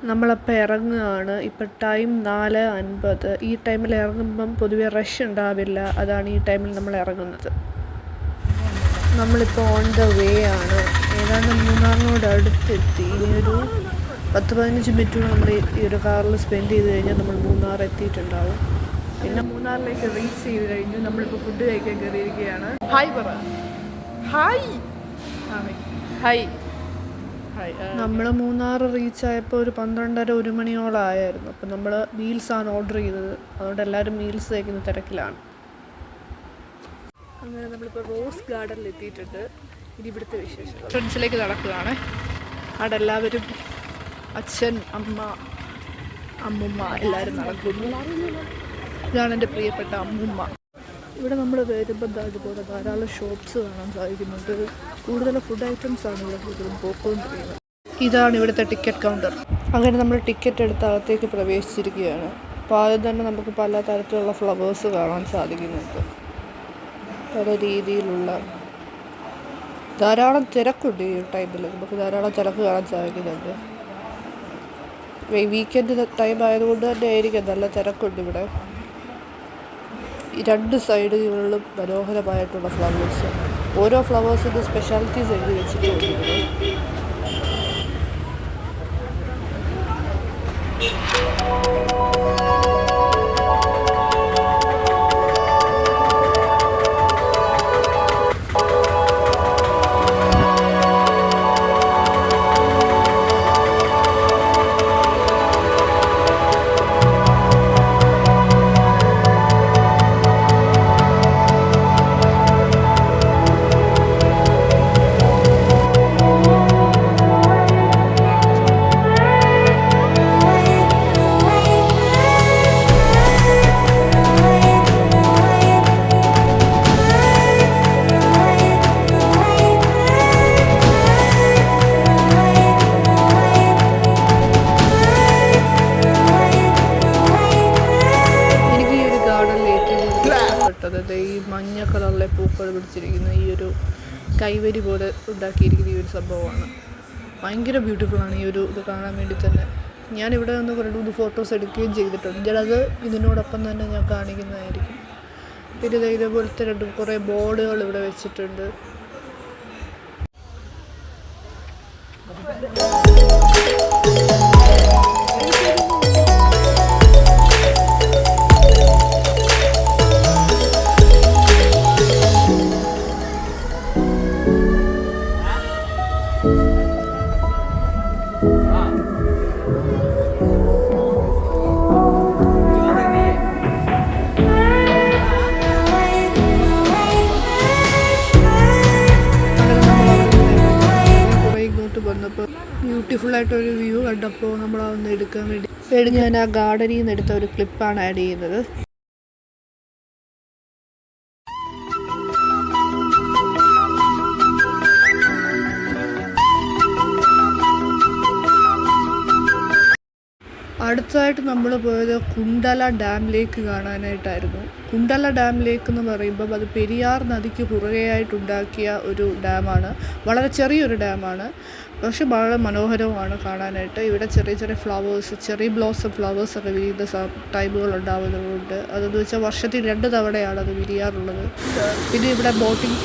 നമ്മളപ്പോൾ ഇറങ്ങുകയാണ്. ഇപ്പം ടൈം 4:50. ഈ ടൈമിൽ ഇറങ്ങുമ്പം പൊതുവെ റഷ് ഉണ്ടാവില്ല. അതാണ് ഈ ടൈമിൽ നമ്മൾ ഇറങ്ങുന്നത്. നമ്മളിപ്പോൾ ഓൺ ദ വേ ആണ്. ഏതാണ്ട് മൂന്നാറിനോട് അടുത്തെത്തി. ഇനിയൊരു 10-15 മിനിറ്റ് നമ്മൾ ഈ ഒരു കാറിൽ സ്പെൻഡ് ചെയ്ത് കഴിഞ്ഞാൽ നമ്മൾ മൂന്നാർ എത്തിയിട്ടുണ്ടാവും. പിന്നെ മൂന്നാറിലേക്ക് റീച്ച് ചെയ്ത് കഴിഞ്ഞു. നമ്മളിപ്പോൾ ഫുഡ് കഴിക്കാൻ കയറിയിരിക്കുകയാണ്. ഹായ് പറ. Hi hi. നമ്മൾ മൂന്നാർ റീച്ച് ആയപ്പോൾ ഒരു 12:30-1 മണിയോളം ആയായിരുന്നു. അപ്പം നമ്മൾ മീൽസാണ് ഓർഡർ ചെയ്തത്. അതുകൊണ്ട് എല്ലാവരും മീൽസ് കഴിക്കുന്ന തിരക്കിലാണ്. അങ്ങനെ നമ്മളിപ്പോൾ റോസ് ഗാർഡനിൽ എത്തിയിട്ടുണ്ട്. ഇനി ഇവിടുത്തെ വിശേഷം ഫ്രണ്ട്സിലേക്ക് നടക്കുകയാണ്. അവിടെ എല്ലാവരും അച്ഛൻ, അമ്മ, അമ്മുമ്മ എല്ലാവരും നടക്കുന്നു. ഇതാണ് എൻ്റെ പ്രിയപ്പെട്ട അമ്മുമ്മ. ഇവിടെ നമ്മൾ വരുമ്പോൾ അതുപോലെ ധാരാളം ഷോപ്സ് കാണാൻ സാധിക്കുന്നുണ്ട്. കൂടുതൽ ഫുഡ് ഐറ്റംസാണ് ഇവിടെ കൂടുതലും പോയിക്കൊണ്ടിരിക്കുന്നത്. ഇതാണ് ഇവിടുത്തെ ടിക്കറ്റ് കൗണ്ടർ. അങ്ങനെ നമ്മൾ ടിക്കറ്റ് എടുത്ത് അകത്തേക്ക് പ്രവേശിച്ചിരിക്കുകയാണ്. അപ്പോൾ ആദ്യം തന്നെ നമുക്ക് പല തരത്തിലുള്ള ഫ്ലവേഴ്സ് കാണാൻ സാധിക്കുന്നുണ്ട്. പല രീതിയിലുള്ള ധാരാളം തിരക്കുണ്ട്. ഈ ടൈമിൽ നമുക്ക് ധാരാളം തിരക്ക് കാണാൻ സാധിക്കുന്നുണ്ട്. വീക്കെൻഡ് ടൈം ആയതുകൊണ്ട് തന്നെ ആയിരിക്കും നല്ല തിരക്കുണ്ട് ഇവിടെ. ഈ രണ്ട് സൈഡുകളിലും മനോഹരമായിട്ടുള്ള ഫ്ലവേഴ്സ്. ഓരോ ഫ്ലവേഴ്സിൻ്റെ സ്പെഷ്യാലിറ്റീസ് എഴുതി വെച്ചിട്ടുണ്ട്. ഈ മഞ്ഞ കളറിലെ പൂക്കൾ പിടിച്ചിരിക്കുന്ന ഈ ഒരു കൈവരി പോലെ ഉണ്ടാക്കിയിരിക്കുന്ന ഈ ഒരു സംഭവമാണ്. ഭയങ്കര ബ്യൂട്ടിഫുള്ളാണ് ഈ ഒരു ഇത് കാണാൻ വേണ്ടി തന്നെ. ഞാനിവിടെ നിന്ന് കുറേ ഫോട്ടോസ് എടുക്കുകയും ചെയ്തിട്ടുണ്ട്. ഞാനത് ഇതിനോടൊപ്പം തന്നെ ഞാൻ കാണിക്കുന്നതായിരിക്കും. പിന്നെ ഇതേപോലത്തെ കുറേ ബോർഡുകൾ ഇവിടെ വെച്ചിട്ടുണ്ട്. വന്നപ്പോൾ ബ്യൂട്ടിഫുള്ളായിട്ടൊരു വ്യൂ കണ്ടപ്പോൾ നമ്മളതൊന്ന് എടുക്കാൻ വേണ്ടി ഞാൻ ആ ഗാർഡനിൽ നിന്ന് എടുത്ത ഒരു ക്ലിപ്പാണ് ആഡ് ചെയ്യുന്നത്. അടുത്തതായിട്ട് നമ്മൾ പോയത് കുണ്ടല ഡാം ലേക്ക് കാണാനായിട്ടായിരുന്നു. കുണ്ടല ഡാം ലേക്ക് എന്ന് പറയുമ്പം അത് പെരിയാർ നദിക്ക് കുറുകയായിട്ടുണ്ടാക്കിയ ഒരു ഡാമാണ്. വളരെ ചെറിയൊരു ഡാമാണ്, പക്ഷെ വളരെ മനോഹരവുമാണ് കാണാനായിട്ട്. ഇവിടെ ചെറിയ ചെറിയ ഫ്ലവേഴ്സ്, ചെറിയ ബ്ലോസം ഫ്ലവേഴ്സൊക്കെ വിരിയുന്ന ടൈമുകൾ ഉണ്ടാവുന്നതുകൊണ്ട് അതെന്ന് വെച്ചാൽ വർഷത്തിൽ 2 തവണയാണ് അത് വിരിയാറുള്ളത്. പിന്നെ ഇവിടെ ബോട്ടിംഗ്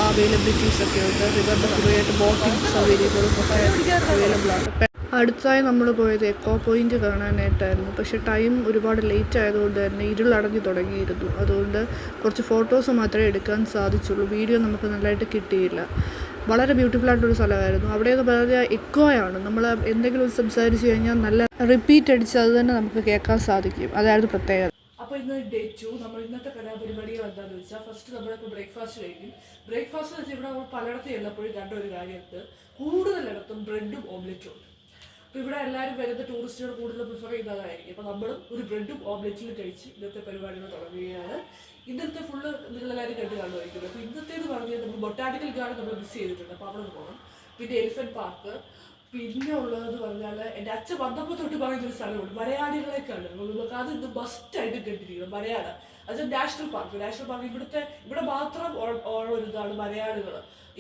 അവൈലബിലിറ്റീസൊക്കെ ഉണ്ട്. റിവറിൻ്റെ കുറുകയായിട്ട് ബോട്ടിംഗ് സൗകര്യങ്ങളും ഒക്കെ അവൈലബിളാണ്. അടുത്തായി നമ്മൾ പോയത് എക്കോ പോയിൻ്റ് കാണാനായിട്ടായിരുന്നു. പക്ഷേ ടൈം ഒരുപാട് ലേറ്റ് ആയതുകൊണ്ട് തന്നെ ഇരുളടഞ്ഞു തുടങ്ങിയിരുന്നു. അതുകൊണ്ട് കുറച്ച് ഫോട്ടോസ് മാത്രമേ എടുക്കാൻ സാധിച്ചുള്ളൂ. വീഡിയോ നമുക്ക് നല്ലതായിട്ട് കിട്ടിയില്ല. വളരെ ബ്യൂട്ടിഫുള്ളായിട്ടൊരു സ്ഥലമായിരുന്നു. അവിടെയെന്ന് പറഞ്ഞാൽ എക്കോയാണ്. നമ്മൾ എന്തെങ്കിലും സംസാരിച്ച് കഴിഞ്ഞാൽ നല്ല റിപ്പീറ്റ് അടിച്ച് അത് തന്നെ നമുക്ക് കേൾക്കാൻ സാധിക്കും. അതായിരുന്നു പ്രത്യേകത. അപ്പോൾ ഇന്ന് ഡേ 2 നമ്മൾ ഇന്നത്തെ കലാപരിപാടികൾ എന്താണെന്ന് വെച്ചാൽ, ഫസ്റ്റ് നമ്മളിപ്പോൾ ബ്രേക്ക്ഫാസ്റ്റ് കഴിക്കും. ബ്രേക്ക്ഫാസ്റ്റ് വെച്ചാൽ ഇവിടെ പലയിടത്തും എല്ലാപ്പോഴും കണ്ടൊരു കാര്യമുണ്ട്, കൂടുതലിടത്തും ബ്രെഡും ഓംലെറ്റും ഉണ്ട്. അപ്പോൾ ഇവിടെ എല്ലാവരും വരുന്ന ടൂറിസ്റ്റുകൾ കൂടുതൽ പ്രിഫർ ചെയ്യുന്നതായിരിക്കും. അപ്പോൾ നമ്മളും ഒരു ബ്രെഡും ഓംലെറ്റിലും കഴിച്ച് ഇന്നത്തെ പരിപാടികൾ തുടങ്ങുകയാണ്. ഇന്നത്തെ ഫുള്ള് നിങ്ങളെല്ലാവരും കണ്ടു കാണുമായിരിക്കും. അപ്പോൾ ഇന്നത്തേത് പറഞ്ഞാൽ നമ്മൾ ബൊട്ടാണിക്കൽ ഗാർഡൻ നമ്മൾ മിസ് ചെയ്തിട്ടുണ്ട്. അപ്പോൾ അവിടെ പോകണം. പിന്നെ എലിഫൻറ്റ് പാർക്ക്, പിന്നെ ഉള്ളതെന്ന് പറഞ്ഞാൽ എൻ്റെ അച്ഛൻ വന്നപ്പോൾ തൊട്ട് പറയുന്നൊരു സ്ഥലമുണ്ട് മലയാളികളെക്കാണ് നമുക്ക് അത് ഇന്ന് മസ്റ്റായിട്ട് കേട്ടിരിക്കണം മലയാള അത് നാഷണൽ പാർക്ക് ഇവിടെ മാത്രം ഉള്ള ഒരു ഇതാണ് മലയാളികൾ.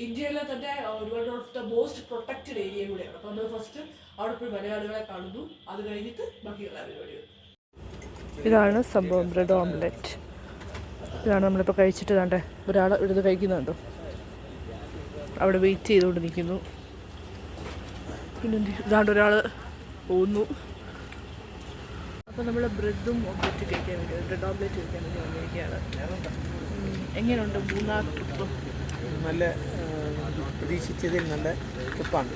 ഇന്ത്യയിലെ തന്നെ one of the most protected area കൂടെയാണ്. അപ്പോൾ നമ്മൾ ഫസ്റ്റ് അവിടെ പോയി മലയാളികളെ കാണുന്നു, അത് കഴിഞ്ഞിട്ട് ബാക്കിയുള്ള പരിപാടികൾ. ഇതാണ് സംഭവം, ബ്രെഡ് ഓംലെറ്റ്. ഇതാണ് നമ്മളിപ്പോൾ കഴിച്ചിട്ട് കണ്ടേ ഒരാൾ എടുത്ത് കഴിക്കുന്നുണ്ടോ, അവിടെ വെയിറ്റ് ചെയ്തുകൊണ്ട് നിൽക്കുന്നു. പിന്നെ ഇതാണ്ട് ഒരാൾ പോകുന്നു. അപ്പോൾ നമ്മൾ ബ്രെഡും ഓംലെറ്റ് കഴിക്കാൻ വേണ്ടി ബ്രെഡ് ഓംലെറ്റ് കഴിക്കാൻ വേണ്ടി വന്നിരിക്കുകയാണ്. എങ്ങനെയുണ്ട് മൂന്നാർ ട്രിപ്പ്? നല്ല പ്രതീക്ഷിച്ചതിൽ നല്ല ട്രിപ്പാണ്.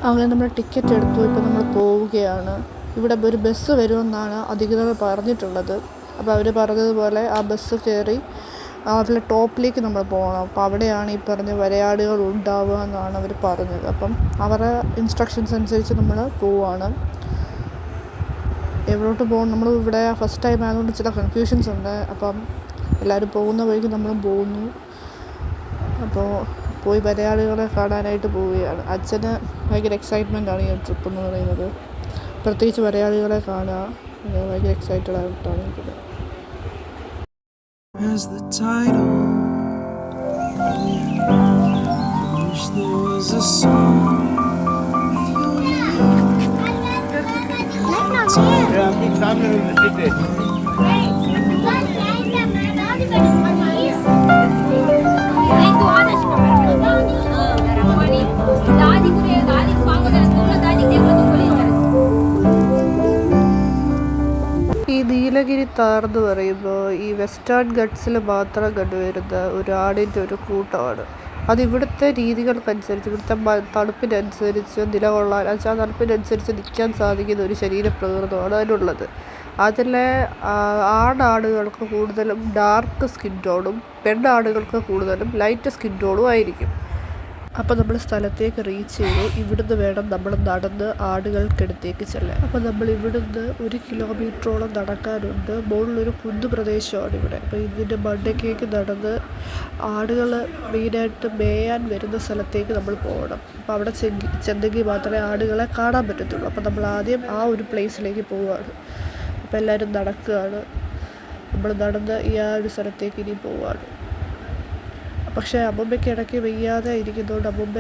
അങ്ങനെ നമ്മൾ ടിക്കറ്റ് എടുത്തു. ഇപ്പോൾ നമ്മൾ പോവുകയാണ്. ഇവിടെ ഒരു ബസ് വരുമെന്നാണ് അധികൃതർ പറഞ്ഞിട്ടുള്ളത്. അപ്പോൾ അവർ പറഞ്ഞതുപോലെ ആ ബസ് കയറി അതിലെ ടോപ്പിലേക്ക് നമ്മൾ പോകണം. അപ്പോൾ അവിടെയാണ് ഈ പറഞ്ഞ വരയാടുകൾ ഉണ്ടാവുക എന്നാണ് അവർ പറഞ്ഞത്. അപ്പം അവരുടെ ഇൻസ്ട്രക്ഷൻസ് അനുസരിച്ച് നമ്മൾ പോവുകയാണ്. എവിടോട്ട് പോകും? നമ്മൾ ഇവിടെ ഫസ്റ്റ് ടൈം ആയതുകൊണ്ട് ചില കൺഫ്യൂഷൻസ് ഉണ്ട്. അപ്പം എല്ലാവരും പോകുന്ന വഴിക്ക് നമ്മളും പോകുന്നു. അപ്പോൾ പോയി വരയാടുകളെ കാണാനായിട്ട് പോവുകയാണ്. അച്ഛന് ഭയങ്കര എക്സൈറ്റ്മെൻ്റ് ആണ് ഈ ട്രിപ്പ് എന്ന് പറയുന്നത്. പ്രത്യേകിച്ച് വരയാടുകളെ കാണുക ഭയങ്കര എക്സൈറ്റഡ് ആയിട്ടാണ് നിൽക്കുന്നത്. ഈ നീലഗിരി താർ എന്ന് പറയുമ്പോൾ ഈ വെസ്റ്റേൺ ഗട്ട്സിൽ മാത്രം കണ്ടുവരുന്ന ഒരു ആടിൻ്റെ ഒരു കൂട്ടമാണ്. അതിവിടുത്തെ രീതികൾക്കനുസരിച്ച്, ഇവിടുത്തെ തണുപ്പിനനുസരിച്ച് നിലകൊള്ളാൻ, ആ തണുപ്പിനനുസരിച്ച് നിൽക്കാൻ സാധിക്കുന്ന ഒരു ശരീരപ്രകൃതമാണ് അതിനുള്ളത്. അതിലെ ആണാടുകൾക്ക് കൂടുതലും ഡാർക്ക് സ്കിൻ ടോണും പെണ്ണാടുകൾക്ക് കൂടുതലും ലൈറ്റ് സ്കിൻ ടോണും ആയിരിക്കും. അപ്പോൾ നമ്മൾ സ്ഥലത്തേക്ക് റീച്ച് ചെയ്തു. ഇവിടുന്ന് വേണം നമ്മൾ നടന്ന് ആടുകൾക്കടുത്തേക്ക് ചെല്ലാൻ. അപ്പോൾ നമ്മൾ ഇവിടുന്ന് 1 കിലോമീറ്ററോളം നടക്കാനുണ്ട്. മുകളിലൊരു കുന്നുപ്രദേശമാണ് ഇവിടെ. അപ്പോൾ ഇതിൻ്റെ മണ്ടയ്ക്കേക്ക് നടന്ന് ആടുകൾ മെയിനായിട്ട് മേയാൻ വരുന്ന സ്ഥലത്തേക്ക് നമ്മൾ പോകണം. അപ്പോൾ അവിടെ ചെന്നെങ്കിൽ മാത്രമേ ആടുകളെ കാണാൻ പറ്റത്തുള്ളൂ. അപ്പോൾ നമ്മൾ ആദ്യം ആ ഒരു പ്ലേസിലേക്ക് പോവുകയാണ്. അപ്പോൾ എല്ലാവരും നടക്കുകയാണ്. നമ്മൾ നടന്ന് ഈ ആ ഒരു സ്ഥലത്തേക്ക് ഇനി പോവുകയാണ്. പക്ഷേ അമ്മൂമ്മയ്ക്ക് ഇടയ്ക്ക് വയ്യാതെ ഇരിക്കുന്നതുകൊണ്ട് അമ്മൂമ്മ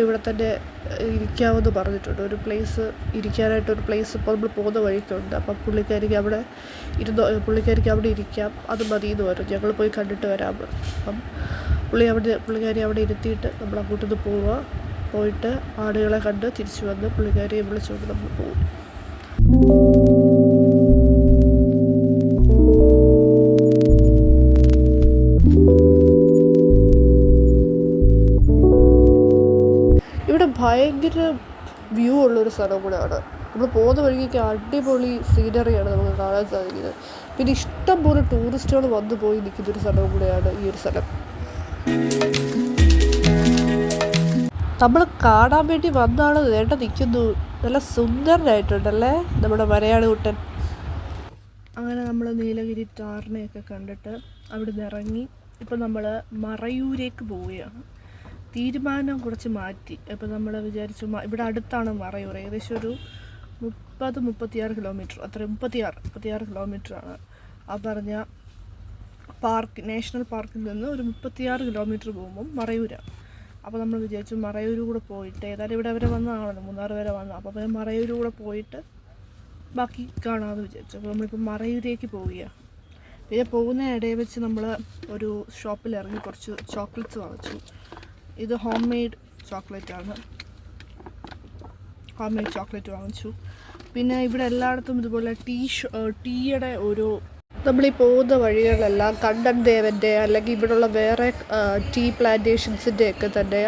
ഇവിടെ തന്നെ ഇരിക്കാമെന്ന് പറഞ്ഞിട്ടുണ്ട്. ഒരു പ്ലേസ് ഇരിക്കാനായിട്ടൊരു പ്ലേസ് ഇപ്പോൾ നമ്മൾ പോകുന്ന വഴിക്കുണ്ട്. അപ്പം പുള്ളിക്കാരിക്ക് അവിടെ ഇരിക്കാം, അത് മതി എന്ന് പറഞ്ഞു. ഞങ്ങൾ പോയി കണ്ടിട്ട് വരാൻ പറഞ്ഞു. അപ്പം പുള്ളിക്കാരി അവിടെ ഇരുത്തിയിട്ട് നമ്മൾ അങ്ങോട്ടൊന്ന് പോയിട്ട് ആടുകളെ കണ്ട് തിരിച്ചു വന്ന് പുള്ളിക്കാരിയെ വിളിച്ചുകൊണ്ട് നമ്മൾ പോകും. ഇവിടെ ഭയങ്കര വ്യൂ ഉള്ളൊരു സ്ഥലം കൂടെയാണ്. നമ്മൾ പോകുന്ന വഴിക്കൊക്കെ അടിപൊളി സീനറിയാണ് നമുക്ക് കാണാൻ സാധിക്കുന്നത്. പിന്നെ ഇഷ്ടംപോലെ ടൂറിസ്റ്റുകൾ വന്നു പോയി നിൽക്കുന്നൊരു സ്ഥലവും കൂടെയാണ് ഈ ഒരു സ്ഥലം. നമ്മൾ കാണാൻ വേണ്ടി വന്നാണ് നേട്ട നിൽക്കുന്നു. നല്ല സുന്ദരനായിട്ടുണ്ടല്ലേ നമ്മുടെ വരയാട് കുട്ടൻ. അങ്ങനെ നമ്മൾ നീലഗിരി ടാറിനെയൊക്കെ കണ്ടിട്ട് അവിടെ നിന്ന് ഇറങ്ങി ഇപ്പം നമ്മൾ മറയൂരേക്ക് പോവുകയാണ്. തീരുമാനം കുറച്ച് മാറ്റി. അപ്പോൾ നമ്മൾ വിചാരിച്ചു ഇവിടെ അടുത്താണ് മറയൂർ, ഏകദേശം ഒരു 36 കിലോമീറ്റർ, 36 കിലോമീറ്ററാണ് ആ പറഞ്ഞ പാർക്ക്, നാഷണൽ പാർക്കിൽ നിന്ന് ഒരു 36 കിലോമീറ്റർ പോകുമ്പം മറയൂരാണ്. അപ്പോൾ നമ്മൾ വിചാരിച്ചു മറയൂർ കൂടെ പോയിട്ട്, ഏതായാലും ഇവിടെ വരെ വന്നതാണല്ലോ, മൂന്നാർ വരെ വന്നു, അപ്പോൾ പിന്നെ മറയൂർ കൂടെ പോയിട്ട് ബാക്കി കാണാമെന്ന് വിചാരിച്ചു. അപ്പോൾ നമ്മളിപ്പോൾ മറയൂരേക്ക് പോവുകയാണ്. പിന്നെ പോകുന്ന ഇടയിൽ വെച്ച് നമ്മൾ ഒരു ഷോപ്പിൽ ഇറങ്ങി കുറച്ച് ചോക്ലേറ്റ്സ് വാങ്ങിച്ചു. ഇത് ഹോം മെയ്ഡ് ചോക്ലേറ്റ് വാങ്ങിച്ചു. പിന്നെ ഇവിടെ എല്ലായിടത്തും ഇതുപോലെ ടീയുടെ ഒരു നമ്മളീ പോകുന്ന വഴികളിലെല്ലാം കണ്ണൻ ദേവൻ്റെ അല്ലെങ്കിൽ ഇവിടെയുള്ള വേറെ ടീ പ്ലാന്റേഷൻസിൻ്റെ ഒക്കെ തന്നെ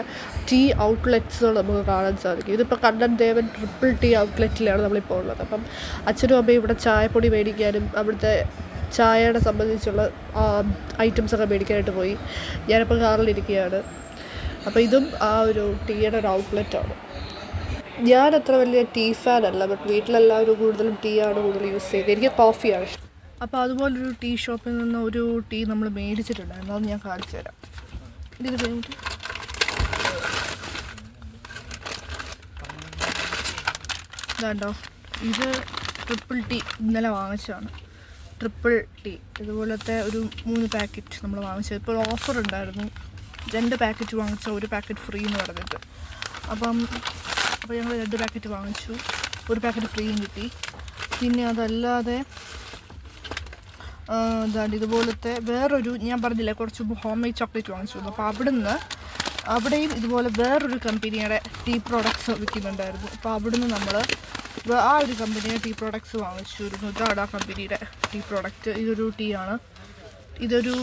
ടീ ഔട്ട്ലെറ്റ്സുകൾ നമുക്ക് കാണാൻ സാധിക്കും. ഇതിപ്പോൾ കണ്ണൻ ദേവൻ ട്രിപ്പിൾ ടീ ഔട്ട്ലെറ്റിലാണ് നമ്മളിപ്പോൾ ഉള്ളത്. അപ്പം അച്ഛനും അമ്മയും ഇവിടെ ചായപ്പൊടി മേടിക്കാനും അവിടുത്തെ ചായയുടെ സംബന്ധിച്ചുള്ള ഐറ്റംസൊക്കെ മേടിക്കാനായിട്ട് പോയി. ഞാനിപ്പോൾ കാറിലിരിക്കുകയാണ്. അപ്പോൾ ഇതും ആ ഒരു ടീയുടെ ഒരു ഔട്ട്ലെറ്റാണ്. ഞാനത്ര വലിയ ടീ ഫാനല്ല, ബട്ട് വീട്ടിലെല്ലാവരും കൂടുതലും ടീ ആണ് കൂടുതൽ യൂസ് ചെയ്യുന്നത്. എനിക്ക് കോഫിയാണ് ഇഷ്ടം. അപ്പോൾ അതുപോലൊരു ടീ ഷോപ്പിൽ നിന്ന് ഒരു ടീ നമ്മൾ മേടിച്ചിട്ടുണ്ടായിരുന്നു. അത് ഞാൻ കാണിച്ചു തരാം. ഇത് കഴിഞ്ഞിട്ട് ഇതാണ്ടോ, ഇത് ട്രിപ്പിൾ ടീ ഇന്നലെ വാങ്ങിച്ചതാണ്. ട്രിപ്പിൾ ടീ ഇതുപോലത്തെ ഒരു 3 പാക്കറ്റ് നമ്മൾ വാങ്ങിച്ചത്. ഇപ്പോൾ ഓഫർ ഉണ്ടായിരുന്നു, 2 പാക്കറ്റ് വാങ്ങിച്ചാൽ 1 പാക്കറ്റ് ഫ്രീ എന്ന് പറഞ്ഞിട്ട്. അപ്പോൾ ഞങ്ങൾ 2 പാക്കറ്റ് വാങ്ങിച്ചു, 1 പാക്കറ്റ് ഫ്രീയും കിട്ടി. പിന്നെ അതല്ലാതെ ഇതാണ്ട് ഇതുപോലത്തെ വേറൊരു, ഞാൻ പറഞ്ഞില്ലേ കുറച്ച് ഹോം മെയ്ഡ് ചോക്ലേറ്റ് വാങ്ങിച്ചു. അപ്പോൾ അവിടെയും ഇതുപോലെ വേറൊരു കമ്പനിയുടെ ടീ പ്രോഡക്ട്സ് വിൽക്കുന്നുണ്ടായിരുന്നു. അപ്പോൾ അവിടുന്ന് നമ്മൾ ആ ഒരു കമ്പനിയുടെ ടീ പ്രോഡക്ട്സ് വാങ്ങിച്ചിരുന്നു. ഇതാണ് ആ കമ്പനിയുടെ ടീ പ്രോഡക്റ്റ്. ഇതൊരു ടീ ആണ്. ഇതൊരു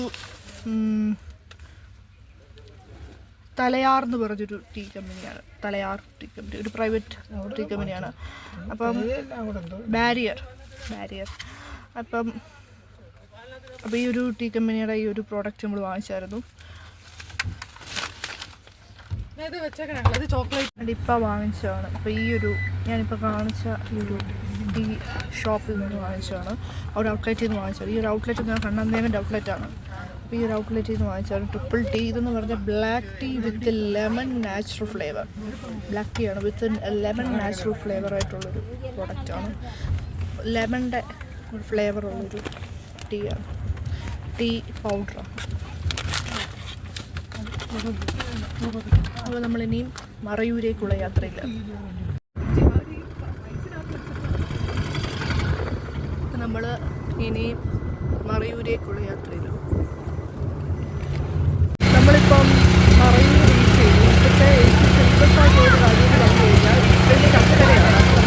തലയാർ എന്ന് പറഞ്ഞൊരു ടീ കമ്പനിയാണ്. തലയാർ ടീ കമ്പനി ഒരു പ്രൈവറ്റ് ടീ കമ്പനിയാണ്. അപ്പം ബാരിയർ അപ്പം ഈ ഒരു ടീ കമ്പനിയുടെ ഈ ഒരു പ്രോഡക്റ്റ് നമ്മൾ വാങ്ങിച്ചായിരുന്നു. ചോക്ലേറ്റ് ഇപ്പം വാങ്ങിച്ചതാണ്. അപ്പോൾ ഈ ഒരു ഞാനിപ്പോൾ കാണിച്ച ഈ ഒരു ടീ ഷോപ്പിൽ നിന്ന് വാങ്ങിച്ചതാണ്. ഒരു ഔട്ട്ലെറ്റിൽ നിന്ന് വാങ്ങിച്ചത്. ഈ ഒരു ഔട്ട്ലെറ്റ് എന്ന് പറഞ്ഞാൽ കണ്ണന്തേവൻ്റെ ഔട്ട്ലെറ്റാണ്. അപ്പോൾ ഈ ഒരു ഔട്ട്ലെറ്റിൽ നിന്ന് വാങ്ങിച്ചതാണ് ട്രിപ്പിൾ ടീ. ഇതെന്ന് പറഞ്ഞാൽ black tea with lemon natural flavour. Black tea ആണ് വിത്ത് ലെമൺ നാച്ചുറൽ ഫ്ലേവറായിട്ടുള്ളൊരു പ്രോഡക്റ്റാണ്. ലെമണിൻ്റെ ഒരു ഫ്ലേവറുള്ളൊരു ടീ ആണ്. ടീ പൗഡറാണ്. അപ്പോൾ നമ്മളിനിയും മറയൂരേക്കുള്ള യാത്രയില്ല. നമ്മൾ ഇനിയും മറയൂരേക്കുള്ള യാത്രയില്ല. നമ്മളിപ്പം മറയൂർ റീച്ച് ചെയ്തു. ഇപ്പോഴത്തെ എനിക്ക് സിമ്പിളായിട്ട് ഒരു കാര്യം പറഞ്ഞു കഴിഞ്ഞാൽ ഇപ്പോഴത്തെ ചക്കരയാണ് നമ്മൾ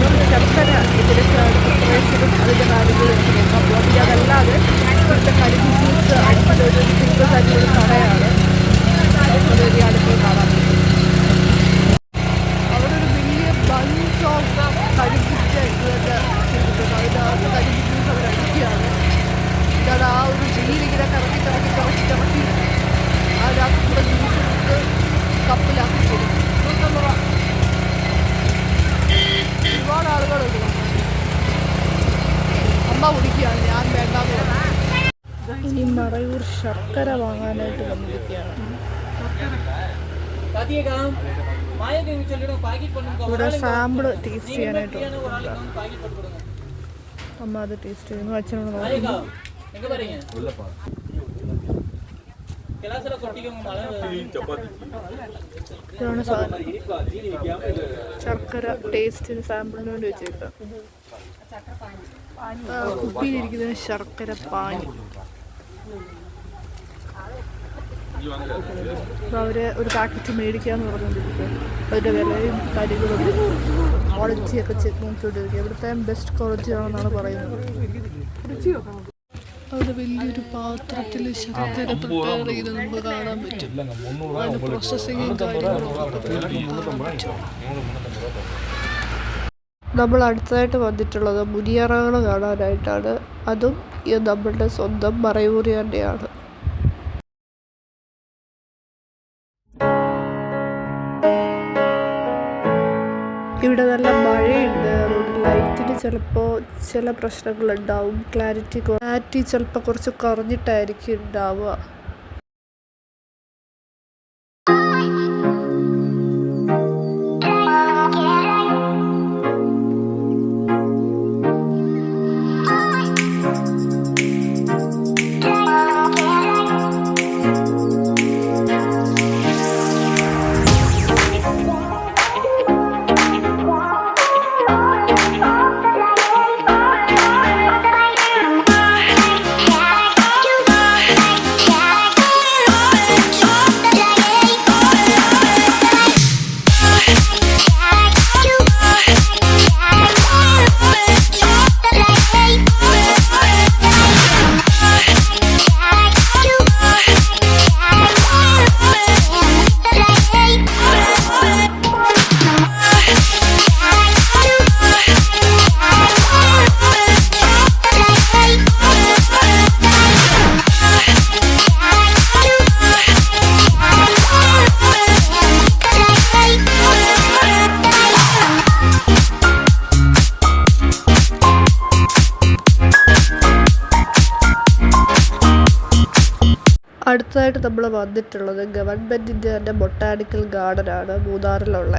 നമുക്ക് ചക്കര ഇതിലൊക്കെയാണ് പ്രിപ്പറേഷനും അതിൻ്റെ കാര്യങ്ങളും എനിക്ക് നോക്കാൻ പോകും. പിന്നെ അതല്ലാതെ ഇവിടുത്തെ കരിമ്പ് ജ്യൂസ് അടിച്ചിട്ടൊരു സിമ്പിളായിട്ടുള്ളൊരു കടയാണ്. അതൊരു അടുത്ത് കാണാൻ പറ്റും. അവിടെ ഒരു വലിയ ബഞ്ച് ഓഫ് കരിമ്പിച്ച ഇതൊക്കെ കിട്ടുന്നു. അതിനകത്ത് കരിമ്പ് ജ്യൂസ് അവർ അടിക്കുകയാണ്. ഇതാണ് ആ ഒരു വെയിലിങ്ങനെ കറക്കി അതിനകത്ത് കൂടെ ജ്യൂസ് എടുത്ത് കപ്പിലാക്കി തരും. ഒരുപാട് ആളുകളുണ്ട്. അമ്മ കുടിക്കുകയാണ്, ഞാൻ വേണ്ടാന്ന് പറഞ്ഞു. ഇനി മറയൂർ ശർക്കര വാങ്ങാനായിട്ട് വന്നിരിക്കുകയാണ്. ഇവിടെ സാമ്പിൾ ടേസ്റ്റ് ചെയ്യാനായിട്ട് അമ്മ അത് ടേസ്റ്റ് ചെയ്യുന്നു. അച്ഛനോട് നോക്കുന്നു. ഇതാണ് സാധനം. ശർക്കര ടേസ്റ്റിന് സാമ്പിളിന് വേണ്ടി വെച്ചേക്കാം. കുപ്പിയിലിരിക്കുന്നത് ശർക്കര പാനി. അപ്പോൾ അവർ ഒരു പാക്കറ്റ് മേടിക്കാമെന്ന് പറഞ്ഞുകൊണ്ടിരിക്കുക. അതിൻ്റെ വിലയും കാര്യങ്ങളും ക്വാളിറ്റിയൊക്കെ നോക്കിക്കൊണ്ടിരിക്കുക. ഇവിടുത്തെ ബെസ്റ്റ് ക്വാളിറ്റി ആണെന്നാണ് പറയുന്നത്. അവിടെ വലിയൊരു പാത്രത്തിൽ ശർക്കര പ്രിപ്പയർ ചെയ്ത് നമുക്ക് കാണാൻ പറ്റും. അതിൻ്റെ പ്രോസസ്സിങ്ങും കാര്യങ്ങളും നമ്മൾ അടുത്തതായിട്ട് വന്നിട്ടുള്ളത് മുനിയറകൾ കാണാനായിട്ടാണ്. അതും നമ്മളുടെ സ്വന്തം മറയൂർ തന്നെയാണ്. ഇവിടെ നല്ല മഴയുണ്ട്. അതുകൊണ്ട് ലൈറ്റിന് ചിലപ്പോൾ ചില പ്രശ്നങ്ങളുണ്ടാവും. ക്ലാരിറ്റി ചിലപ്പോൾ കുറച്ച് കുറഞ്ഞിട്ടായിരിക്കും ഉണ്ടാവുക. അടുത്തതായിട്ട് നമ്മൾ വന്നിട്ടുള്ളത് ഗവൺമെൻറ്റിൻ്റെ തന്നെ ബൊട്ടാണിക്കൽ ഗാർഡനാണ് മൂന്നാറിലുള്ള.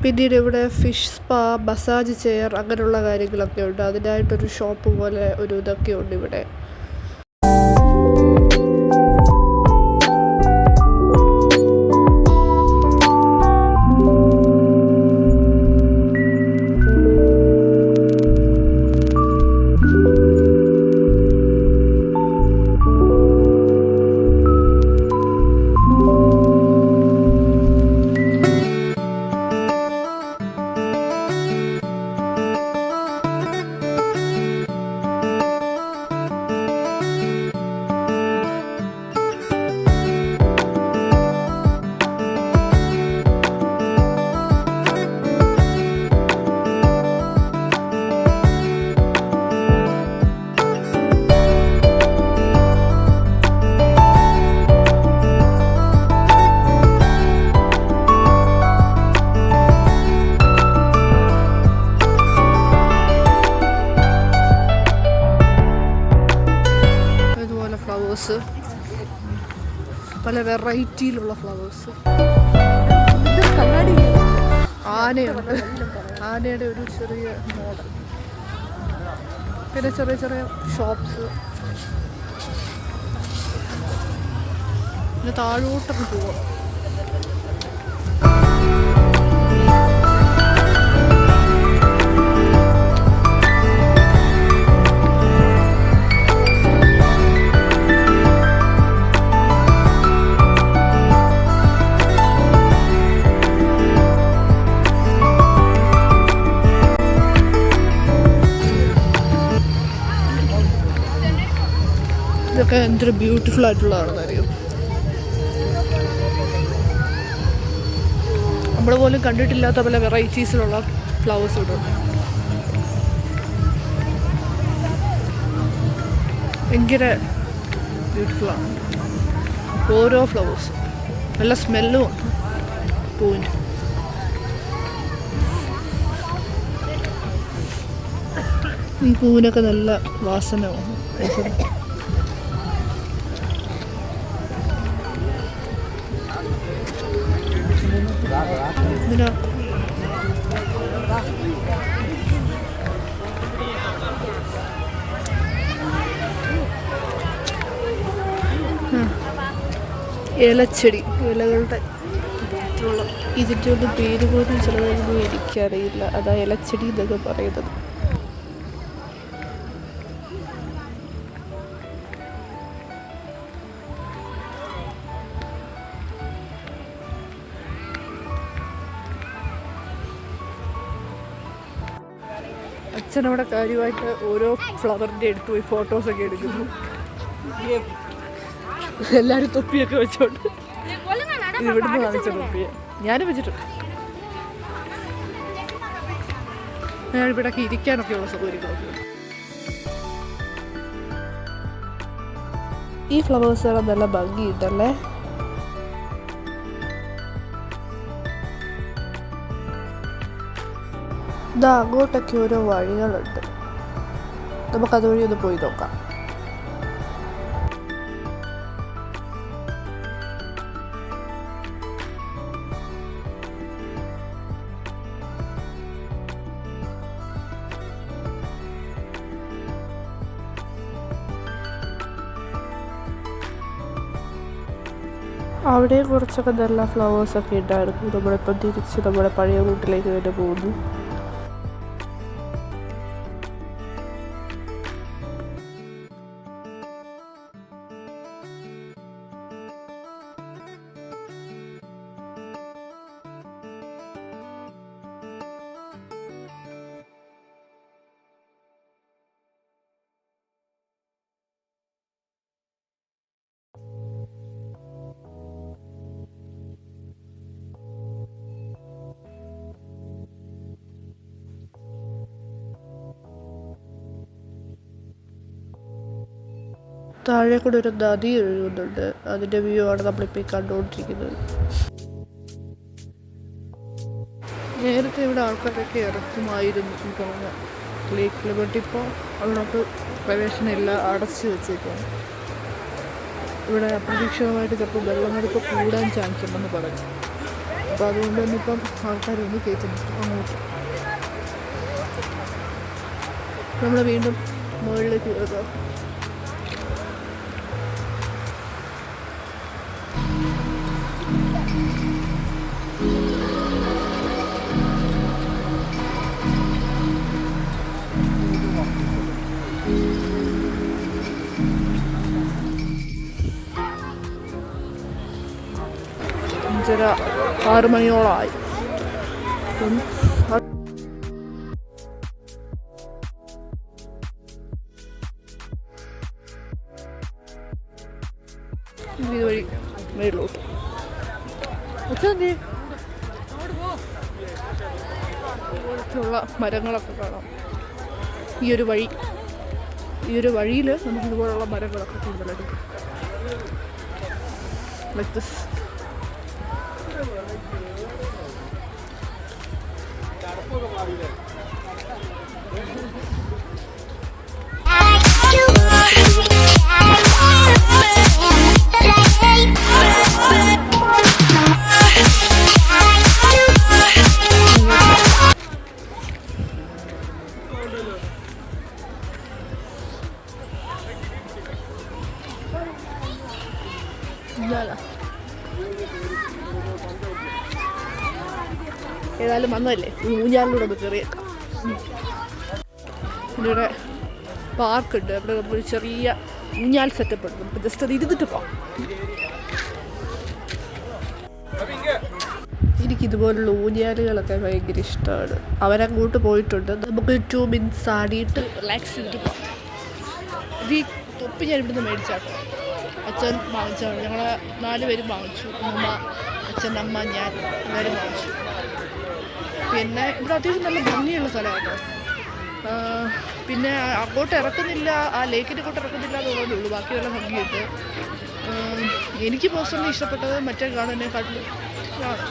പിന്നീട് ഇവിടെ ഫിഷ് സ്പാ, മസാജ് ചെയർ അങ്ങനെയുള്ള കാര്യങ്ങളൊക്കെ ഉണ്ട്. അതിനായിട്ടൊരു ഷോപ്പ് പോലെ ഒരു ഇതൊക്കെ ഉണ്ട് ഇവിടെ. ഫ്ലവേഴ്സ്, പല വെറൈറ്റിയിലുള്ള ഫ്ലവേഴ്സ്. ആനയുണ്ട്, ആനയുടെ ഒരു ചെറിയ മോഡൽ. പിന്നെ ചെറിയ ചെറിയ ഷോപ്സ്. പിന്നെ താഴോട്ടൊക്കെ പോവാം. ഇതൊക്കെ എന്തൊരു ബ്യൂട്ടിഫുൾ ആയിട്ടുള്ളതാണെന്ന് അറിയോ. നമ്മൾ പോലും കണ്ടിട്ടില്ലാത്ത പല വെറൈറ്റീസിലുള്ള ഫ്ലവേഴ്സ് ഇവിടെ ഉണ്ട്. ഭയങ്കര ബ്യൂട്ടിഫുള്ളാണ് ഓരോ ഫ്ലവേഴ്സും. നല്ല സ്മെല്ലും ഉണ്ട് പൂവിന്. ഈ പൂവിനൊക്കെ നല്ല വാസനമാണ്. ഇതിനാ ഇലച്ചെടി, ഇലകളുടെ ഇതിൻ്റെ ഒന്നും പേര് പോലും ചിലതൊന്നും എനിക്കറിയില്ല. അതാ ഇലച്ചെടി എന്നൊക്കെ പറയുന്നത്. അച്ഛനവിടെ കാര്യമായിട്ട് ഓരോ ഫ്ലവറിൻ്റെ എടുത്ത് പോയി ഫോട്ടോസൊക്കെ എടുക്കുന്നു. എല്ലാവരും തൊപ്പിയൊക്കെ വെച്ചോണ്ട്. ഇവിടുന്ന് വാങ്ങിച്ച തൊപ്പിയ ഞാനും വെച്ചിട്ടുണ്ട്. ഞാൻ ഇവിടെയൊക്കെ ഇരിക്കാനൊക്കെയുള്ള സൗകര്യങ്ങളൊക്കെ. ഈ ഫ്ലവേഴ്സുകൾ നല്ല ഭംഗിയുണ്ടല്ലേ. ഇതാ അങ്ങോട്ടൊക്കെ ഓരോ വഴികളുണ്ട്. നമുക്കതുവഴി ഒന്ന് പോയി നോക്കാം. അവിടെ കുറച്ചൊക്കെ നല്ല ഫ്ലവേഴ്സൊക്കെ ഉണ്ടായിരുന്നു. നമ്മളിപ്പം തിരിച്ച് നമ്മുടെ പഴയ റൂട്ടിലേക്ക് തന്നെ പോകുന്നു. താഴെ കൂടെ ഒരു നദി ഒഴുകുന്നുണ്ട്. അതിൻ്റെ വ്യൂ ആണ് നമ്മളിപ്പോൾ കണ്ടുകൊണ്ടിരിക്കുന്നത്. നേരത്തെ ഇവിടെ ആൾക്കാരൊക്കെ ഇറക്കുമായിരുന്നു ഈ പറഞ്ഞ ലേക്കിൽ. ബട്ട് ഇപ്പോൾ അതിനകത്ത് പ്രവേശനമില്ല, അടച്ചു വെച്ചേക്കാണ്. ഇവിടെ അപ്രതീക്ഷിതമായിട്ട് ചിലപ്പോൾ വെള്ളമെടുപ്പ് കൂടാൻ ചാൻസ് ഉണ്ടെന്ന് പറഞ്ഞു. അപ്പോൾ അതുകൊണ്ട് തന്നെ ഇപ്പം ആൾക്കാരൊന്നും കയറ്റുന്നു അങ്ങോട്ട്. നമ്മൾ വീണ്ടും മുകളിലേക്ക് കയറുക. അഞ്ചര 6 മണിയോളമായി. ഇതുവഴി മേളിലോട്ട് ഇതുപോലത്തുള്ള മരങ്ങളൊക്കെ കാണാം. ഈ ഒരു വഴിയിൽ നമുക്ക് ഇതുപോലുള്ള മരങ്ങളൊക്കെ കൂടുതലായിട്ട് ലൈക്ക് ദിസ്. ഏതായാലും വന്നതല്ലേ, ഊഞ്ഞാലിലൂടെ ഒന്ന് കയറിയേക്കാം. ഇവിടെ പാർക്കുണ്ട്. അവിടെ നമ്മൾ ചെറിയ ഊഞ്ഞാൽ സെറ്റപ്പ് ഉണ്ട്. നമുക്ക് ജസ്റ്റ് അത് ഇരുന്നിട്ട് പോകാം. എനിക്കിതുപോലുള്ള ഊഞ്ഞാലുകളൊക്കെ ഭയങ്കര ഇഷ്ടമാണ്. അവരങ്ങോട്ട് പോയിട്ടുണ്ട്. നമുക്ക് 2 minutes ആടിയിട്ട് റിലാക്സ് ചെയ്തിട്ട് പോകാം. ഇത് ഈ തൊപ്പി ഞാൻ ഇവിടുന്ന് മേടിച്ചാട്ടോ. അച്ഛൻ വാങ്ങിച്ചാണ്. ഞങ്ങൾ 4 പേരും വാങ്ങിച്ചു. അമ്മ, അച്ഛൻ, അമ്മ, ഞാൻ എല്ലാവരും വാങ്ങിച്ചു. പിന്നെ ഇവിടെ അത്യാവശ്യം നല്ല ഭംഗിയുള്ള സ്ഥലമാണ്. പിന്നെ അങ്ങോട്ട് ഇറക്കുന്നില്ല, ആ ലേക്കിൻ്റെ അങ്ങോട്ട് ഇറക്കുന്നില്ല എന്നുള്ളതേ ഉള്ളൂ. ബാക്കിയുള്ള ഭംഗിയുണ്ട്. എനിക്ക് പേഴ്സണലി ഇഷ്ടപ്പെട്ടത് മറ്റേ കാണുന്നതിനെക്കാട്ടിലും ആണ്.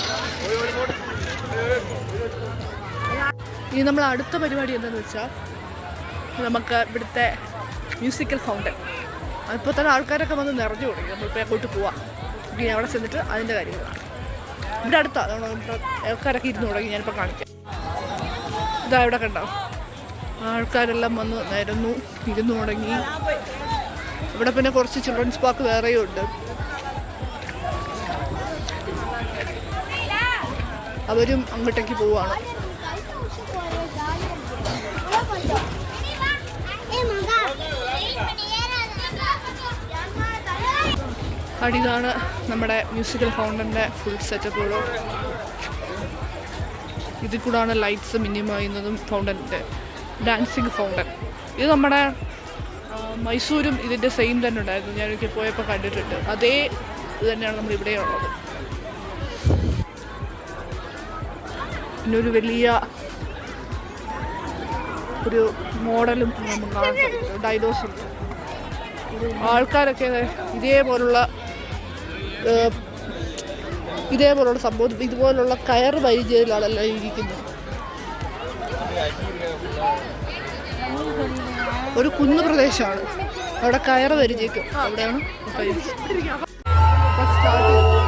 ഇനി നമ്മൾ അടുത്ത പരിപാടി എന്താണെന്ന് വെച്ചാൽ നമുക്ക് ഇവിടുത്തെ മ്യൂസിക്കൽ ഫൗണ്ടൻ. ഇപ്പോൾ തന്നെ ആൾക്കാരൊക്കെ വന്ന് നിറഞ്ഞു തുടങ്ങി. നമ്മളിപ്പോൾ അങ്ങോട്ട് പോവാം. ഇനി അവിടെ ചെന്നിട്ട് അതിൻ്റെ കാര്യങ്ങളാണ്. ഇവിടെ അടുത്താണ് ആൾക്കാരൊക്കെ ഇരുന്ന് തുടങ്ങി. ഞാനിപ്പോൾ കാണിക്കാം. ഇതാ ഇവിടെ കണ്ടോ, ആൾക്കാരെല്ലാം വന്ന് നിരന്നു ഇരുന്ന് തുടങ്ങി. ഇവിടെ പിന്നെ കുറച്ച് ചിൽഡ്രൻസ് പാർക്ക് വേറെയും ഉണ്ട്. അവരും അങ്ങോട്ടേക്ക് പോവാണ്. അടിതാണ് നമ്മുടെ മ്യൂസിക്കൽ ഫൗണ്ടൻ്റെ ഫുൾ സെറ്റപ്പുകളും. ഇതിൽ കൂടാണ് ലൈറ്റ്സ് മിനിമം ഫൗണ്ടൻ്റെ ഡാൻസിങ് ഫൗണ്ടൻ. ഇത് നമ്മുടെ മൈസൂരും ഇതിൻ്റെ സെയിം തന്നെ ഉണ്ടായിരുന്നു. ഞാനൊക്കെ പോയപ്പോൾ കണ്ടിട്ടുണ്ട്. അതേ ഇത് തന്നെയാണ് നമ്മൾ ഇവിടെ ഉള്ളത്. പിന്നെ ഒരു വലിയ ഒരു മോഡലും നമുക്ക് കാണാൻ സാധിക്കും. ഡൈനോസർ. ആൾക്കാരൊക്കെ ഇതേപോലുള്ള സംഭവം, ഇതുപോലുള്ള കയർ പരിചയത്തിലാണല്ലോ ഇരിക്കുന്നത്. ഒരു കുന്നു പ്രദേശമാണ്. അവിടെ കയർ പരിചയിക്കും. അവിടെയാണ് സ്റ്റാർട്ട് ചെയ്തത്.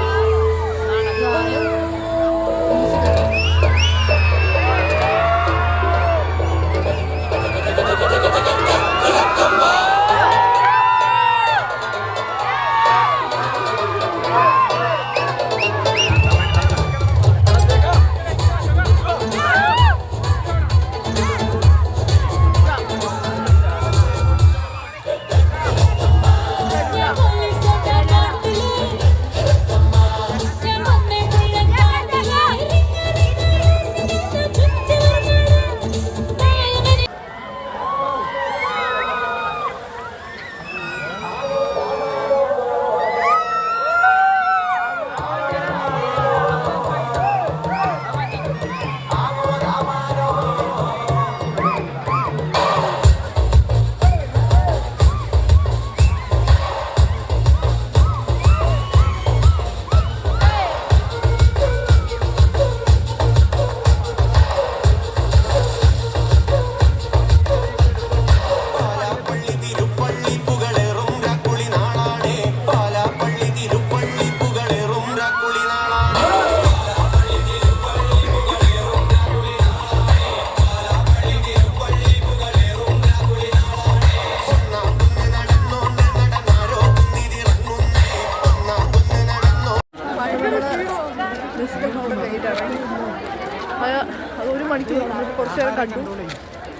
കണ്ടു,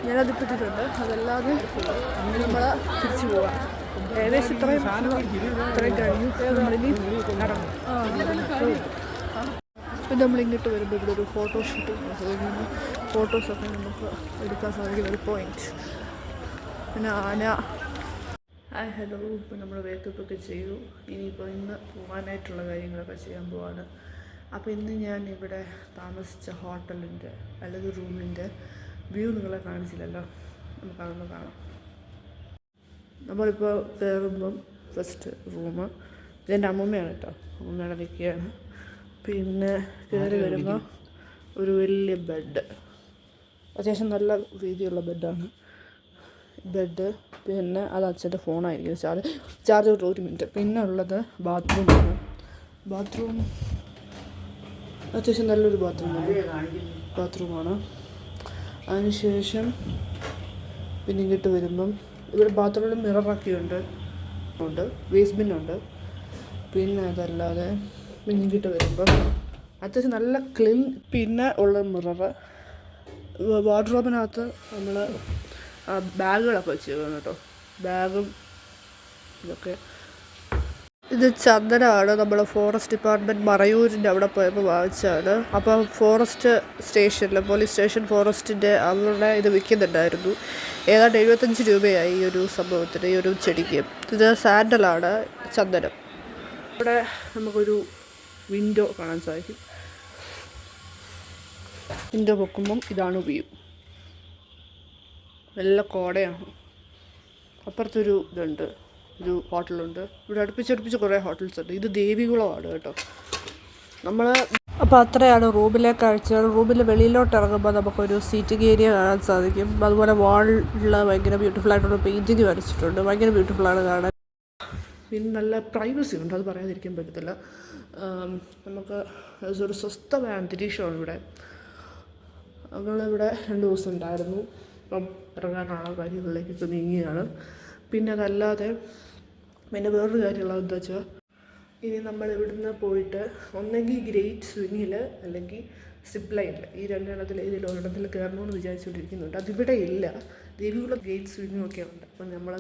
ഞാനത് ഇട്ടിട്ടുണ്ട്. അതല്ലാതെ നമ്മൾ തിരിച്ചു പോവാം. ഏകദേശം ഇത്രയും കഴിഞ്ഞു. നമ്മളിനി പിന്നെ നമ്മളിങ്ങോട്ട് വരുമ്പോൾ ഇവിടെ ഒരു ഫോട്ടോഷൂട്ട് ഫോട്ടോസൊക്കെ നമുക്ക് എടുക്കാൻ സാധിക്കുന്ന ഒരു പോയിന്റ്. പിന്നെ ആന. Hi hello. ഇപ്പോൾ നമ്മൾ വേക്കപ്പൊക്കെ ചെയ്തു. ഇനിയിപ്പോൾ ഇന്ന് പോകാനായിട്ടുള്ള കാര്യങ്ങളൊക്കെ ചെയ്യാൻ പോവാണ്. അപ്പോൾ ഇന്ന് ഞാൻ ഇവിടെ താമസിച്ച ഹോട്ടലിൻ്റെ അല്ലെങ്കിൽ റൂമിൻ്റെ വ്യൂ നിങ്ങളെ കാണിച്ചില്ലല്ലോ, നമുക്കതൊന്ന് കാണാം. നമ്മളിപ്പോൾ കയറുമ്പം ഫസ്റ്റ് റൂം ഇതെൻ്റെ അമ്മൂമ്മയാണ് കേട്ടോ, അമ്മൂമ്മയുടെ നിൽക്കുകയാണ്. പിന്നെ കയറി വരുമ്പോൾ ഒരു വലിയ ബെഡ്, അത്യാവശ്യം നല്ല രീതിയുള്ള ബെഡാണ് ബെഡ്. പിന്നെ അത് അച്ഛൻ്റെ ഫോണായിരിക്കും, ചാർജ് ഒരു മിനിറ്റ്. പിന്നെ ഉള്ളത് ബാത്റൂമാണ്. ബാത്റൂം അത്യാവശ്യം നല്ലൊരു ബാത്റൂമാണ്. അതിനുശേഷം പിന്നെ ഇങ്ങോട്ട് വരുമ്പം ഇവിടെ ബാത്റൂമിൽ മിററൊക്കെയുണ്ട്, വേസ്റ്റ് ബിന്നുണ്ട്. പിന്നെ അതല്ലാതെ പിന്നെ ഇങ്ങോട്ട് വരുമ്പം അത്യാവശ്യം നല്ല ക്ലീൻ. പിന്നെ ഉള്ള മിററ്. വാർഡ്രോബിനകത്ത് നമ്മൾ ബാഗുകളൊക്കെ വെച്ചേക്കുന്നു കേട്ടോ, ബാഗും ഇതൊക്കെ. ഇത് ചന്ദനമാണ്, നമ്മൾ ഫോറസ്റ്റ് ഡിപ്പാർട്ട്മെൻറ്റ് മറയൂരിൻ്റെ അവിടെ പോയപ്പോൾ വാങ്ങിച്ചാണ്. അപ്പോൾ ഫോറസ്റ്റ് സ്റ്റേഷനിൽ, പോലീസ് സ്റ്റേഷൻ ഫോറസ്റ്റിൻ്റെ അവിടെ ഇത് വിൽക്കുന്നുണ്ടായിരുന്നു. ഏതാണ്ട് 75 രൂപയായി ഈ ഒരു സംഭവത്തിന്, ഈ ഒരു ചെടിക്ക്. ഇത് സാൻഡലാണ്, ചന്ദനം. ഇവിടെ നമുക്കൊരു വിൻഡോ കാണാൻ സാധിക്കും. വിൻഡോ പൊക്കുമ്പം ഇതാണ് വ്യൂ. നല്ല കോടയാണ്. അപ്പുറത്തൊരു ഇതുണ്ട്, ഒരു ഹോട്ടലുണ്ട്. ഇവിടെ അടുപ്പിച്ചടുപ്പിച്ച് കുറേ ഹോട്ടൽസ് ഉണ്ട്. ഇത് ദേവികുളമാണ് കേട്ടോ. നമ്മൾ അപ്പോൾ അത്രയാണ് റൂമിലെ കാഴ്ചകൾ. റൂമിൽ വെളിയിലോട്ട് ഇറങ്ങുമ്പോൾ നമുക്കൊരു സീറ്റിംഗ് ഏരിയ കാണാൻ സാധിക്കും. അതുപോലെ വാളിൽ ഭയങ്കര ബ്യൂട്ടിഫുള്ളായിട്ടുള്ള പെയിൻറ്റിങ് വരച്ചിട്ടുണ്ട്, ഭയങ്കര ബ്യൂട്ടിഫുള്ളാണ് കാണാൻ. പിന്നെ നല്ല പ്രൈവസി ഉണ്ട്, അത് പറയാതിരിക്കാൻ പറ്റത്തില്ല. നമുക്ക് ഒരു സ്വസ്ഥമായ അന്തരീക്ഷമാണ് ഇവിടെ. നമ്മളിവിടെ 2 ദിവസം ഉണ്ടായിരുന്നു. ഇപ്പം ഇറങ്ങാനുള്ള കാര്യങ്ങളിലേക്കൊക്കെ നീങ്ങിയാണ്. പിന്നെ അതല്ലാതെ പിന്നെ വേറൊരു കാര്യമുള്ളത് എന്താ വെച്ചാൽ, ഇനി നമ്മൾ ഇവിടുന്ന് പോയിട്ട് ഒന്നെങ്കിൽ ഗ്രേറ്റ് സ്വിങ്ങിൽ അല്ലെങ്കിൽ സിപ്പ് ലൈനിൽ, ഈ 2 എണ്ണത്തിൽ ഒരെണ്ണത്തിൽ കയറണമെന്ന് വിചാരിച്ചുകൊണ്ടിരിക്കുന്നുണ്ട്. അതിവിടെ ഇല്ല. ദേവികുളം ഗ്രേറ്റ് സ്വിങ്ങും ഒക്കെ ഉണ്ട്. അപ്പം നമ്മൾ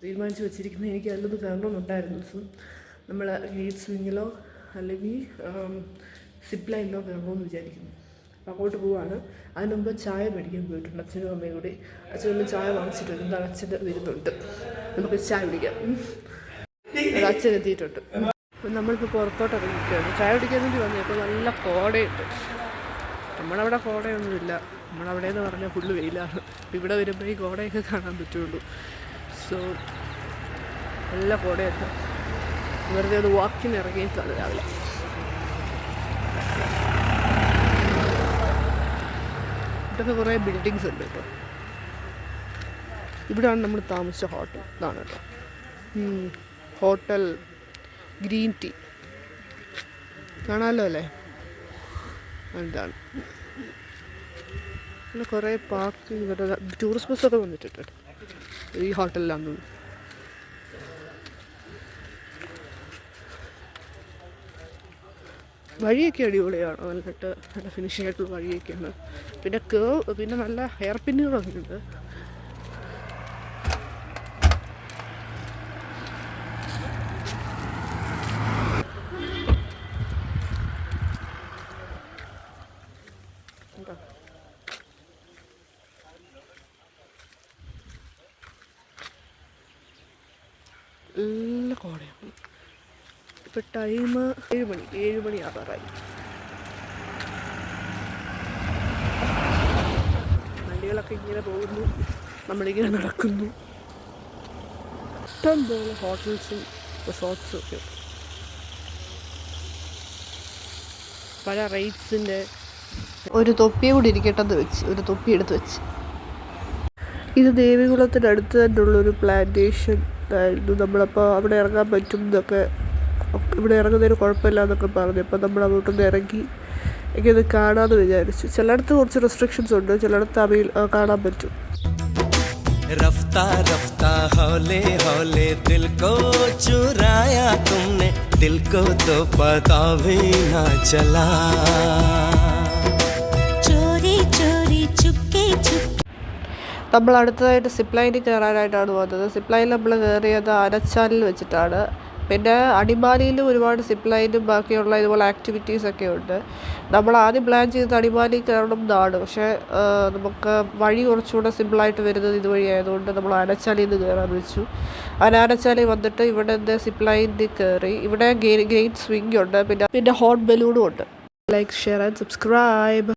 തീരുമാനിച്ച് വെച്ചിരിക്കുന്നത്, എനിക്ക് അതിലൊന്ന് കയറണമെന്നുണ്ടായിരുന്നു. സോ നമ്മൾ ഗ്രേറ്റ് സ്വിങ്ങിലോ അല്ലെങ്കിൽ സിപ്പ് ലൈനിലോ കയറണമെന്ന് വിചാരിക്കുന്നു. അപ്പോൾ അങ്ങോട്ട് പോവാണ്. അതിന് മുമ്പ് ചായ മേടിക്കാൻ പോയിട്ടുണ്ട്, അച്ഛനും അമ്മയും കൂടി. അച്ഛനൊന്ന് ചായ വാങ്ങിച്ചിട്ടുണ്ട്. എന്താണ് അച്ഛൻ്റെ വരുന്നുണ്ട്, നമുക്ക് ചായ കുടിക്കാം. അച്ഛൻ എത്തിയിട്ടുണ്ട്. അപ്പം നമ്മളിപ്പോൾ പുറത്തോട്ട് ഇറങ്ങിയിരിക്കുകയാണ്. ചായ കുടിക്കാൻ വേണ്ടി വന്നു. അപ്പോൾ നല്ല കോടയുണ്ട്. നമ്മളവിടെ കോടയൊന്നുമില്ല, നമ്മളവിടെ എന്ന് പറഞ്ഞാൽ ഫുള്ള് വെയിലാണ്. അപ്പോൾ ഇവിടെ വരുമ്പോൾ ഈ കോടയൊക്കെ കാണാൻ പറ്റുള്ളൂ. സോ നല്ല കോടയുണ്ട്. വെറുതെ ഒരു വാക്കിന് ഇറങ്ങിയിട്ടാണ് രാവിലെ. ഇതൊക്കെ കുറേ ബിൽഡിങ്സ് ഉണ്ട് കേട്ടോ. ഇവിടെയാണ് നമ്മൾ താമസിച്ച ഹോട്ടൽ. ഇതാണ് കേട്ടോ ഹോട്ടൽ ഗ്രീൻ ടീ. കാണാമല്ലോ അല്ലേ, എന്താണ്. പിന്നെ കുറേ പാർക്ക്, ഇവിടെ ടൂറിസ്റ്റ് ബസ്സൊക്കെ വന്നിട്ടുണ്ട് ഈ ഹോട്ടലിലാണ്. വഴിയൊക്കെ അടിപൊളിയാണ്, വന്നിട്ട് നല്ല ഫിനിഷിംഗ് ആയിട്ടുള്ള വഴിയൊക്കെയാണ്. പിന്നെ പിന്നെ നല്ല ഹെയർ പിന്നുകളൊക്കെ ഉണ്ട്. നല്ല കോടയാണ്. ഇപ്പോൾ ടൈം 7 മണി ആകാറായി. വണ്ടികളൊക്കെ ഇങ്ങനെ പോകുന്നു, നമ്മളിങ്ങനെ നടക്കുന്നു. ഇഷ്ടംപോലെ ഹോട്ടൽസും റിസോർട്ട്സും ഒക്കെ പല റേറ്റ്സിൻ്റെ. ഒരു തൊപ്പി കൂടി ഇരിക്കട്ടെന്ന് വെച്ച് ഒരു തൊപ്പി എടുത്ത് വെച്ച്. ഇത് ദേവികുളത്തിനടുത്ത് തന്നെയുള്ളൊരു പ്ലാന്റേഷൻ ആയിരുന്നു. നമ്മളപ്പോൾ അവിടെ ഇറങ്ങാൻ പറ്റും എന്നൊക്കെ, ഇവിടെ ഇറങ്ങുന്നതിന് കുഴപ്പമില്ല എന്നൊക്കെ പറഞ്ഞു. അപ്പോൾ നമ്മൾ അങ്ങോട്ടൊന്ന് ഇറങ്ങി എനിക്കത് കാണാമെന്ന് വിചാരിച്ചു. ചിലയിടത്ത് കുറച്ച് റെസ്ട്രിക്ഷൻസ് ഉണ്ട്, ചിലയിടത്ത് അവയിൽ കാണാൻ പറ്റും. रफ्ता रफ्ता हौले हौले दिल को चुराया तुमने, दिल को तो पता भी ना चला, चोरी चोरी चुपके चुपके നമ്മൾ അടുത്തതായിട്ട് സിപ്പ് ലൈനിൽ കയറാനായിട്ടാണ് വന്നത്. സിപ്പ് ലൈനിൽ നമ്മൾ കയറിയത് ആനച്ചാലിൽ വെച്ചിട്ടാണ്. പിന്നെ അടിമാലിയിലും ഒരുപാട് സിപ്പ് ലൈനും ബാക്കിയുള്ള ഇതുപോലെ ആക്ടിവിറ്റീസൊക്കെ ഉണ്ട്. നമ്മൾ ആദ്യം പ്ലാൻ ചെയ്തത് അടിമാലി കയറണം എന്നാണ്. പക്ഷേ നമുക്ക് വഴി കുറച്ചുകൂടെ സിമ്പിളായിട്ട് വരുന്നത് ഇതുവഴി ആയതുകൊണ്ട് നമ്മൾ ആനച്ചാലിയിൽ നിന്ന് കയറാമെന്ന് വെച്ചു. ആനച്ചാലി വന്നിട്ട് ഇവിടെ നിന്ന് സിപ്പ് ലൈനിൽ കയറി. ഇവിടെ ഗ്രേറ്റ് സ്വിംഗ് ഉണ്ട്, പിന്നെ ഹോട്ട് ബലൂണും ഉണ്ട്. Like, share and subscribe.